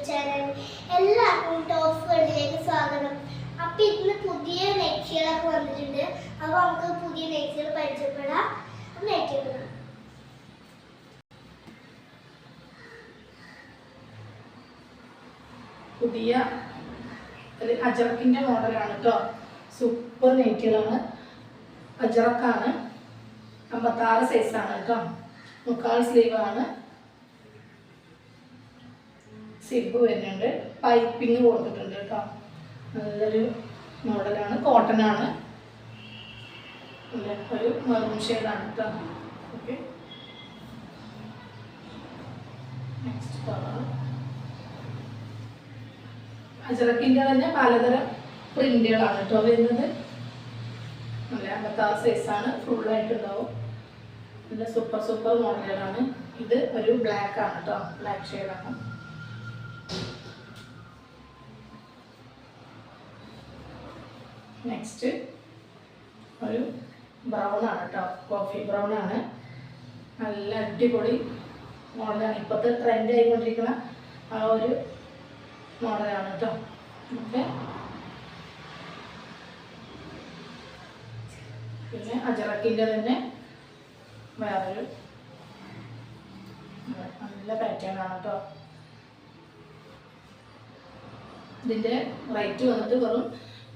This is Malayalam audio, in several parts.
YouTube channel. എല്ലാവർക്കും ടോപ്പ് വേൾഡിലേക്ക് സ്വാഗതം. അപ്പോൾ ഇന്ന് പുതിയ നെക്സികളൊക്കെ വന്നിട്ടുണ്ട്. അപ്പോൾ നമുക്ക് പുതിയ നെക്സികൾ പരിചയപ്പെടാം. നെക്സികൾ പുതിയ അജറക്കിൻ്റെ മോഡലാണ് കേട്ടോ. സൂപ്പർ നെറ്റികളാണ്. അജറക്കാണ്. 56 സൈസാണ് കേട്ടോ. 3/4 സ്ലീവാണ്. സിബ് വരുന്നുണ്ട്. പൈപ്പിങ് കൊടുത്തിട്ടുണ്ട് കേട്ടോ. നല്ലൊരു മോഡലാണ്. കോട്ടനാണ്. ഒരു മെറൂൺ ഷെയ്ഡാണ് കേട്ടോ. ഓക്കെ, നെക്സ്റ്റ് കളർ അജറക്കിൻ്റെ തന്നെ പലതരം പ്രിന്റുകളാണ് കേട്ടോ വരുന്നത്. നല്ല 56 സൈസാണ്. ഫുള്ളായിട്ടുണ്ടാവും. നല്ല സൂപ്പർ മോഡലുകളാണ്. ഇത് ഒരു ബ്ലാക്ക് ആണ് കേട്ടോ. ബ്ലാക്ക് ഷെയ്ഡാണ്. നെക്സ്റ്റ് ഒരു ബ്രൗൺ ആണ് കേട്ടോ. കോഫി ബ്രൗൺ ആണ്. നല്ല അടിപൊളി മോഡലാണ്. ഇപ്പോഴത്തെ ട്രെൻഡ് ആയിക്കൊണ്ടിരിക്കുന്ന ആ ഒരു മോഡലാണ് കേട്ടോ. ഓക്കെ, പിന്നെ അജറക്കിൻ്റെ തന്നെ വേറൊരു നല്ല പാറ്റേൺ ആണ് കേട്ടോ. ഇതിൻ്റെ റേറ്റ് വന്നിട്ട് വെറും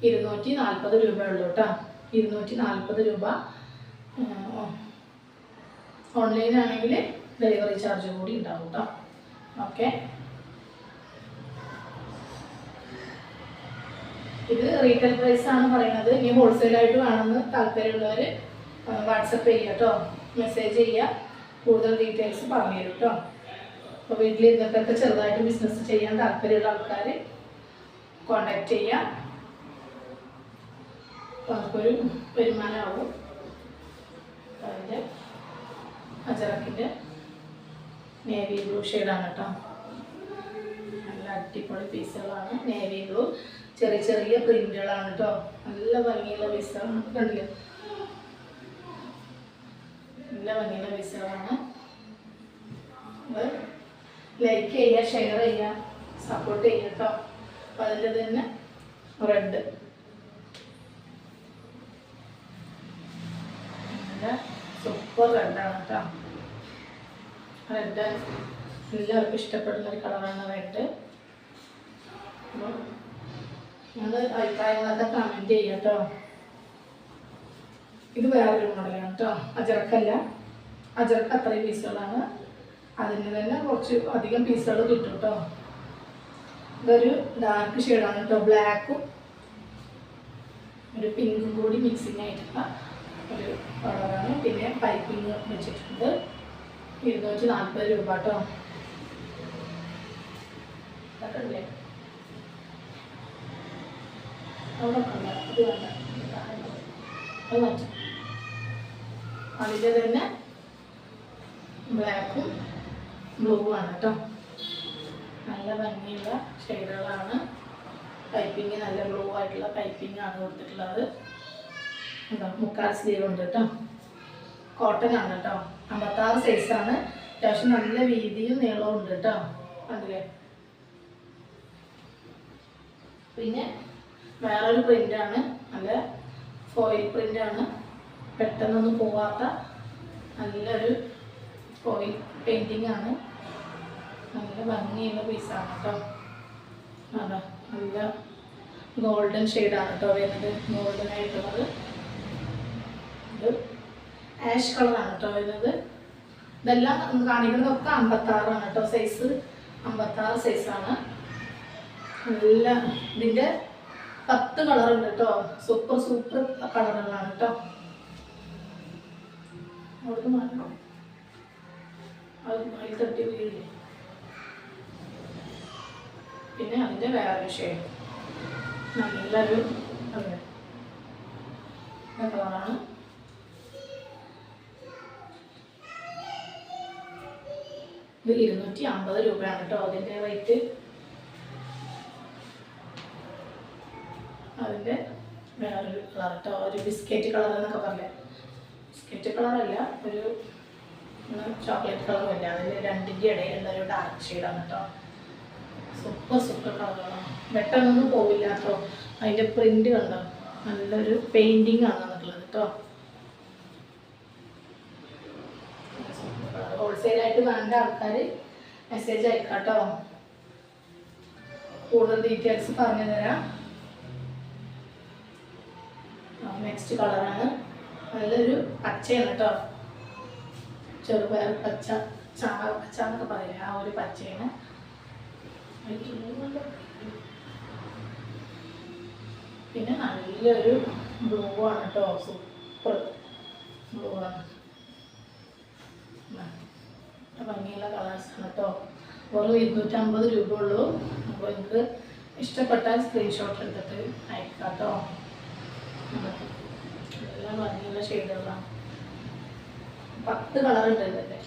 240 രൂപയുള്ളൂ കേട്ടോ. 240 രൂപ. ഓൺലൈനാണെങ്കിൽ ഡെലിവറി ചാർജ് കൂടി ഉണ്ടാവും കേട്ടോ. ഓക്കെ, ഇത് റീറ്റെയിൽ പ്രൈസ് ആണ് പറയുന്നത്. ഇനി ഹോൾസെയിലായിട്ട് വേണമെന്ന് താല്പര്യമുള്ളവർ വാട്സപ്പ് ചെയ്യുക കേട്ടോ. മെസ്സേജ് ചെയ്യുക. കൂടുതൽ ഡീറ്റെയിൽസ് പറഞ്ഞു തരും കേട്ടോ. അപ്പോൾ വീട്ടിൽ ഇരുന്നിട്ടൊക്കെ ചെറുതായിട്ട് ബിസിനസ് ചെയ്യാൻ താല്പര്യമുള്ള ആൾക്കാർ കോണ്ടാക്ട് ചെയ്യുക. അപ്പോൾ നമുക്കൊരു വരുമാനമാവും. അതിൻ്റെ അജറക്കിൻ്റെ നേവി ബ്ലൂ ഷെയ്ഡാണ് കേട്ടോ. നല്ല അടിപൊളി പീസുകളാണ്. നേവി ബ്ലൂ ചെറിയ പ്രിന്റുകളാണ് കേട്ടോ. നല്ല ഭംഗിയുള്ള പീസുകളാണ്. കണ്ടില്ലേ, നല്ല ഭംഗിയുള്ള പീസുകളാണ്. ലൈക്ക് ചെയ്യുക, ഷെയർ ചെയ്യുക, സപ്പോർട്ട് ചെയ്യുക കേട്ടോ. അപ്പോൾ അതിൻ്റെ തന്നെ റെഡ് നല്ല സൂപ്പർ റെഡാണ് കേട്ടോ. റെഡ് എല്ലാവർക്കും ഇഷ്ടപ്പെടുന്ന ഒരു കളറാണ് റെഡ്. അപ്പോൾ നിങ്ങൾ അഭിപ്രായങ്ങളൊക്കെ കമൻറ്റ് ചെയ്യുക കേട്ടോ. ഇത് വേറൊരു മോഡലാണ് കേട്ടോ. അജറക്കല്ല. അജറക്ക് അത്രയും പീസുകളാണ്. അതിന് തന്നെ കുറച്ച് അധികം പീസുകൾ കിട്ടും കേട്ടോ. ഇതൊരു ഡാർക്ക് ഷെയ്ഡാണ് കേട്ടോ. ബ്ലാക്കും ഒരു പിങ്കും കൂടി മിക്സിങ് ആയിട്ടുള്ള ഒരു കളറാണ്. പിന്നെ പൈപ്പിങ് വെച്ചിട്ടുണ്ട്. 240 രൂപ കേട്ടോ. അതൊക്കെ അവിടെ കണ്ട ഇത് വേണ്ട, അത് മാറ്റി. അതിൻ്റെ തന്നെ ബ്ലാക്കും ബ്ലൂ ആണ് കേട്ടോ. നല്ല ഭംഗിയുള്ള ഷെയ്ഡുകളാണ്. പൈപ്പിങ് നല്ല ബ്ലൂ ആയിട്ടുള്ള പൈപ്പിംഗ് ആണ് കൊടുത്തിട്ടുള്ളത്. എന്താ 3/4 സ്ലീവ് ഉണ്ട് കേട്ടോ. കോട്ടൺ ആണ് കേട്ടോ. 56 സൈസാണ്. അത്യാവശ്യം നല്ല വീതിയും നീളവും ഉണ്ട് കേട്ടോ. അതിലെ പിന്നെ വേറൊരു പ്രിൻ്റാണ്. നല്ല ഫോയിൽ പ്രിൻ്റാണ്. പെട്ടെന്നൊന്നും പോവാത്ത നല്ലൊരു ഫോയിൽ പെയിൻറ്റിംഗ് ആണ്. നല്ല ഭംഗിയുള്ള പീസാണ് കേട്ടോ. അതാ നല്ല ഗോൾഡൻ ഷെയ്ഡാണ് കേട്ടോ വരുന്നത്. ഗോൾഡൻ ആയിട്ടുള്ളത്. ഇത് ആഷ് കളറാണ് കേട്ടോ വരുന്നത്. ഇതെല്ലാം കാണിക്കുന്നതൊക്കെ 56 ആണ് കേട്ടോ. സൈസ് 56 സൈസാണ്. നല്ല ഇതിൻ്റെ 10 കളറുണ്ട് കേട്ടോ. സൂപ്പർ കളറുകളാണ് കേട്ടോ. അവിടുന്ന് മാറണം. അത് അതിൽ തട്ടി വീഴില്ലേ. പിന്നെ അതിൻ്റെ വേറൊരു ഷെയ്ഡ് നല്ലൊരു കളറാണ്. ഇത് 250 രൂപയാണ് കേട്ടോ അതിൻ്റെ റേറ്റ്. അതിൻ്റെ വേറൊരു കളർ കേട്ടോ. ഒരു ബിസ്ക്കറ്റ് കളർ എന്നൊക്കെ പറഞ്ഞേ. ബിസ്ക്കറ്റ് കളറല്ല, ഒരു ചോക്ലേറ്റ് കളറും ഇല്ല. അതിൽ രണ്ടിൻ്റെ ഇടയിലുള്ള ഒരു ഡാർക്ക് ഷെയ്ഡാണ് കേട്ടോ. സൂപ്പർ സൂപ്പർ കളറുകളാണ്, പെട്ടെന്നൊന്നും പോവില്ല കേട്ടോ. അതിൻ്റെ പ്രിൻ്റ് കണ്ടോ, നല്ലൊരു പെയിൻറ്റിങ് ആണ് വന്നിട്ടുള്ളത് കേട്ടോ. ഹോൾസെയിലായിട്ട് വേണ്ട ആൾക്കാർ മെസ്സേജ് അയക്കാം കേട്ടോ, കൂടുതൽ ഡീറ്റെയിൽസ് പറഞ്ഞു തരാം. നെക്സ്റ്റ് കളറാണ് നല്ലൊരു പച്ചയാണ് കേട്ടോ, ചെറുപയർ പച്ച, ചാണക പച്ച എന്നൊക്കെ പറയില്ല, ആ ഒരു പച്ചയാണ്. പിന്നെ നല്ലൊരു ബ്ലൂ ആണ് കേട്ടോ, സൂപ്പർ ബ്ലൂ ആണ്, ഭംഗിയുള്ള കളേഴ്സാണ് കേട്ടോ. വെറും 250 രൂപ ഉള്ളൂ. അപ്പോൾ നിങ്ങൾക്ക് ഇഷ്ടപ്പെട്ടാൽ സ്ക്രീൻഷോട്ട് എടുത്തിട്ട് അയക്കാം കേട്ടോ. എല്ലാം ഭംഗിയുള്ള ഷെയ്ഡുകളാണ്. 10 കളർ ഉണ്ട് ഇതല്ലേ.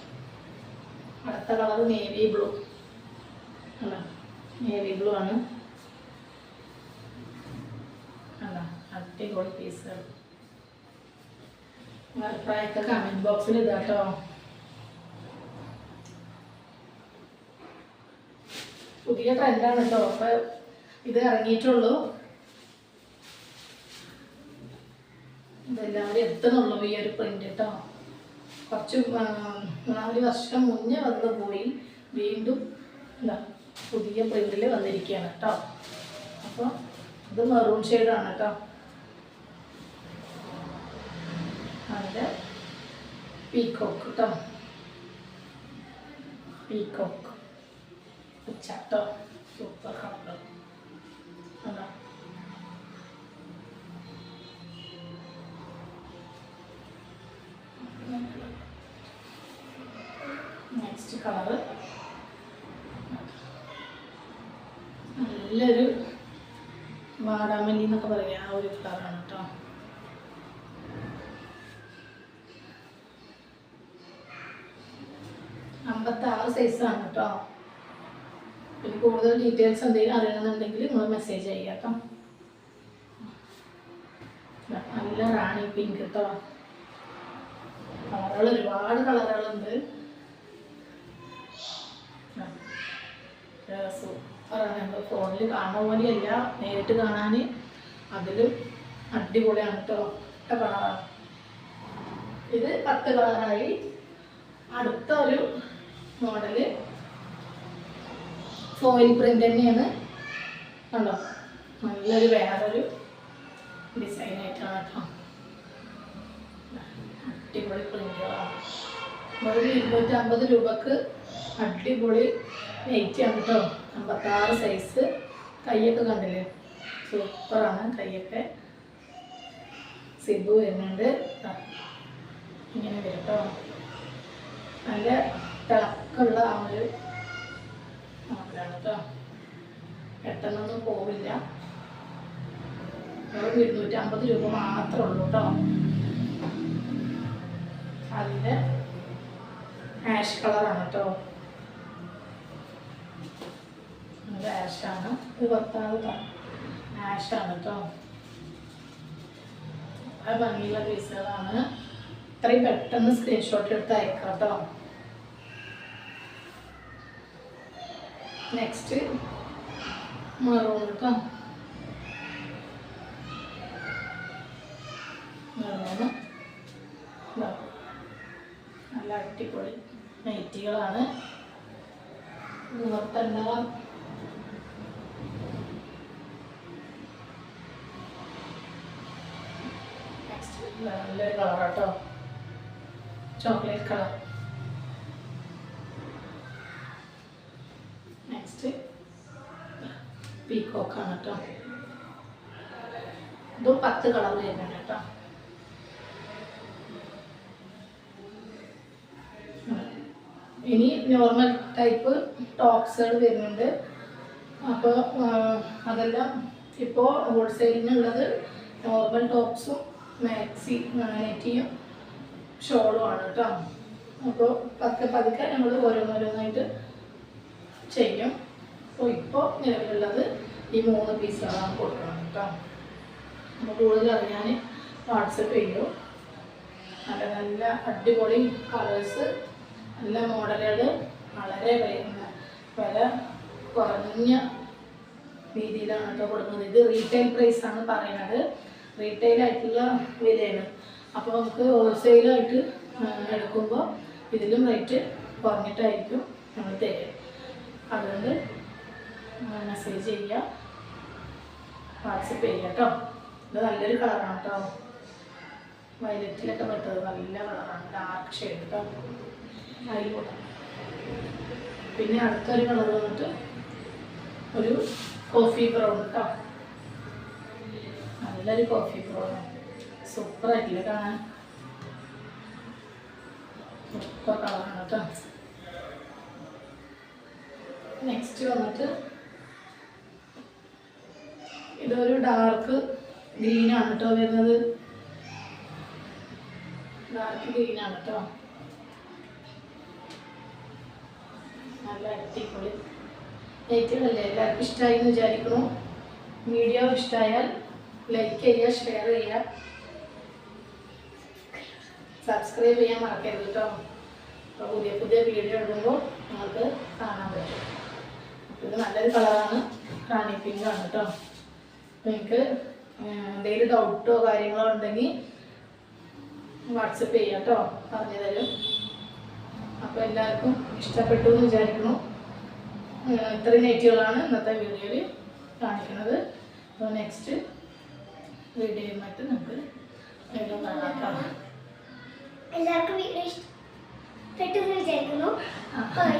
അടുത്ത കളർ നേവി ബ്ലൂ അല്ല, നേവി ബ്ലൂ ആണ്. അല്ല, അടിപൊളി പീസുകൾ. അഭിപ്രായമൊക്കെ കമൻറ്റ് ബോക്സിൽ ഇതാ കേട്ടോ. പുതിയ ട്രെൻഡാണ് കേട്ടോ, അപ്പോൾ ഇത് ഇറങ്ങിയിട്ടുള്ളൂ, ഇതെല്ലാവരും എത്തുന്നുള്ളൂ ഈ ഒരു പ്രിൻ്റ് കേട്ടോ. കുറച്ച് 4 വർഷം മുന്നേ വന്ന് പോയി, വീണ്ടും എന്താ പുതിയ പ്രിൻ്റിൽ വന്നിരിക്കുകയാണ് കേട്ടോ. അപ്പോൾ ഇത് മെറൂൺ ഷെയ്ഡാണ് കേട്ടോ. അതിൻ്റെ പീക്കോക്ക് കേട്ടോ, പീക്കോക്ക് ചട്ടോ, സൂപ്പർ കളർ അതാ. നെക്സ്റ്റ് കളറ് നല്ലൊരു വാടാമല്ലി എന്നൊക്കെ പറയാം, ആ ഒരു കളറാണ് കേട്ടോ. ാണ് സൈസാണ് കേട്ടോ. പിന്നെ കൂടുതൽ ഡീറ്റെയിൽസ് എന്തെങ്കിലും അറിയണമെന്നുണ്ടെങ്കിൽ നിങ്ങൾ മെസ്സേജ് ചെയ്യുക കേട്ടോ. നല്ല റാണി പിങ്ക് കേട്ടോ. കളറുകൾ ഒരുപാട് കളറുകളുണ്ട്. സൂപ്പറാണ്. നമ്മൾ ഫോണിൽ കാണുന്ന പോലെയല്ല, നേരിട്ട് കാണാൻ അതിലും അടിപൊളിയാണ് കേട്ടോ. 10 കളറാണ് ഇത്. 10 കളറായി. അടുത്ത ഒരു മോഡല് ഫോയിൽ പ്രിൻ്റ് തന്നെയാണ് കണ്ടോ, നല്ലൊരു വേറൊരു ഡിസൈനായിട്ടാണ് കേട്ടോ. അടിപൊളി പ്രിൻ്റുകളാണ്. ഒരു 250 രൂപക്ക് അടിപൊളി നെയ്റ്റാണ് കേട്ടോ. 56 സൈസ്. കൈയൊക്കെ കണ്ടില്ലേ, സൂപ്പറാണ്. കൈയൊക്കെ സിബ് വരുന്നുണ്ട്, ഇങ്ങനെ വരും കേട്ടോ. നല്ല തിളക്കമുള്ള ആ ഒരു മോഡലാണ് കേട്ടോ. പെട്ടെന്നൊന്നും പോവില്ല. 250 രൂപ മാത്രമേ ഉള്ളൂ കേട്ടോ. അതിൻ്റെ ആഷ് കളറാണ് കേട്ടോ. അത് ആഷാണ്. ഇത് 10 ആഷാണ് കേട്ടോ. അത് ഭംഗിയുള്ള പീസുകളാണ്. ഇത്രയും പെട്ടെന്ന് സ്ക്രീൻഷോട്ട് എടുത്ത് അയക്കാം കേട്ടോ. നെക്സ്റ്റ് മെറൂൺ കേട്ടോ. മെറൂണ് നല്ല അടിപൊളി നൈറ്റികളാണ്. നിവർത്തുണ്ടാവാം. നെക്സ്റ്റ് നല്ലൊരു കളർ കേട്ടോ, ചോക്ലേറ്റ് കളർ. നെക്സ്റ്റ് പീക്കോക്കാണ് കേട്ടോ. ഇതും 10 കളർ വരുന്നുണ്ട് കേട്ടോ. ഇനി നോർമൽ ടൈപ്പ് ടോപ്സുകൾ വരുന്നുണ്ട്. അപ്പോൾ അതെല്ലാം ഇപ്പോൾ ഹോൾസെയിലിനുള്ളത് നോർമൽ ടോപ്സും മാക്സി നെറ്റിയും ഷോളുമാണ് കേട്ടോ. അപ്പോൾ പതുക്കെ നമ്മൾ ഓരോന്നോരോന്നായിട്ട് ചെയ്യും. അപ്പോൾ ഇപ്പോൾ നിലവിലുള്ളത് ഈ 3 പീസുകളാണ് കൊടുക്കണം കേട്ടോ. അപ്പോൾ കൂടുതൽ അറിയാൻ വാട്സപ്പ് ചെയ്യും. നല്ല നല്ല അടിപൊളി കളേഴ്സ്, നല്ല മോഡലുകൾ, വളരെ വില കുറഞ്ഞ രീതിയിലാണ് കേട്ടോ കൊടുക്കുന്നത്. ഇത് റീറ്റെയിൽ പ്രൈസ് ആണ് പറയുന്നത്, റീറ്റെയിൽ ആയിട്ടുള്ള വിലയാണ്. അപ്പോൾ നമുക്ക് ഹോൾസെയിലായിട്ട് എടുക്കുമ്പോൾ ഇതിലും റേറ്റ് കുറഞ്ഞിട്ടായിരിക്കും നമ്മൾ തരിക. അതുകൊണ്ട് മെസ്സേജ് ചെയ്യുക, വാട്സപ്പ് ചെയ്യുക കേട്ടോ. ഇത് നല്ലൊരു കളറാണ് കേട്ടോ, വയലറ്റിലൊക്കെ പെട്ടത് നല്ല കളറാണ്, ഡാർക്ക് ഷെയ്ഡ് കേട്ടോ. അതിൽ കൂട്ടാം. പിന്നെ അടുത്തൊരു കളർ വന്നിട്ട് ഒരു കോഫി ബ്രൗൺ കേട്ടോ, നല്ലൊരു കോഫി ബ്രൗൺ, സൂപ്പറായിട്ടില്ല കാണാൻ, സൂപ്പർ കളറാണ് കേട്ടോ. നെക്സ്റ്റ് വന്നിട്ട് ഇതൊരു ഡാർക്ക് ഗ്രീനാണ് കേട്ടോ വരുന്നത്, ഡാർക്ക് ഗ്രീനാണ് കേട്ടോ. നല്ല അടിപൊളി നെറ്റുകളല്ലേ, എല്ലാവർക്കും ഇഷ്ടമായി എന്ന് വിചാരിക്കുന്നു. വീഡിയോ ഇഷ്ടമായാൽ ലൈക്ക് ചെയ്യുക, ഷെയർ ചെയ്യുക, സബ്സ്ക്രൈബ് ചെയ്യാൻ മറക്കരുത് കേട്ടോ. അപ്പോൾ പുതിയ പുതിയ വീഡിയോ ഇടുമ്പോൾ നിങ്ങൾക്ക് കാണാൻ പറ്റും. ഇത് നല്ലൊരു കളറാണ്, റാണി പിങ്കാണ് കേട്ടോ. അപ്പോൾ നിങ്ങൾക്ക് എന്തെങ്കിലും ഡൗട്ടോ കാര്യങ്ങളോ ഉണ്ടെങ്കിൽ വാട്സപ്പ് ചെയ്യാം കേട്ടോ, പറഞ്ഞു തരും. അപ്പോൾ എല്ലാവർക്കും ഇഷ്ടപ്പെട്ടു എന്ന് വിചാരിക്കുന്നു. ഇത്രയും നെറ്റുകളാണ് ഇന്നത്തെ വീഡിയോയിൽ കാണിക്കുന്നത്. അപ്പോൾ നെക്സ്റ്റ് വീഡിയോയുമായിട്ട് നമുക്ക് വീണ്ടും കാണാം. എല്ലാവർക്കും വീഡിയോ ഇഷ്ടപ്പെട്ടു എന്ന് വിചാരിക്കുന്നു. ബൈ.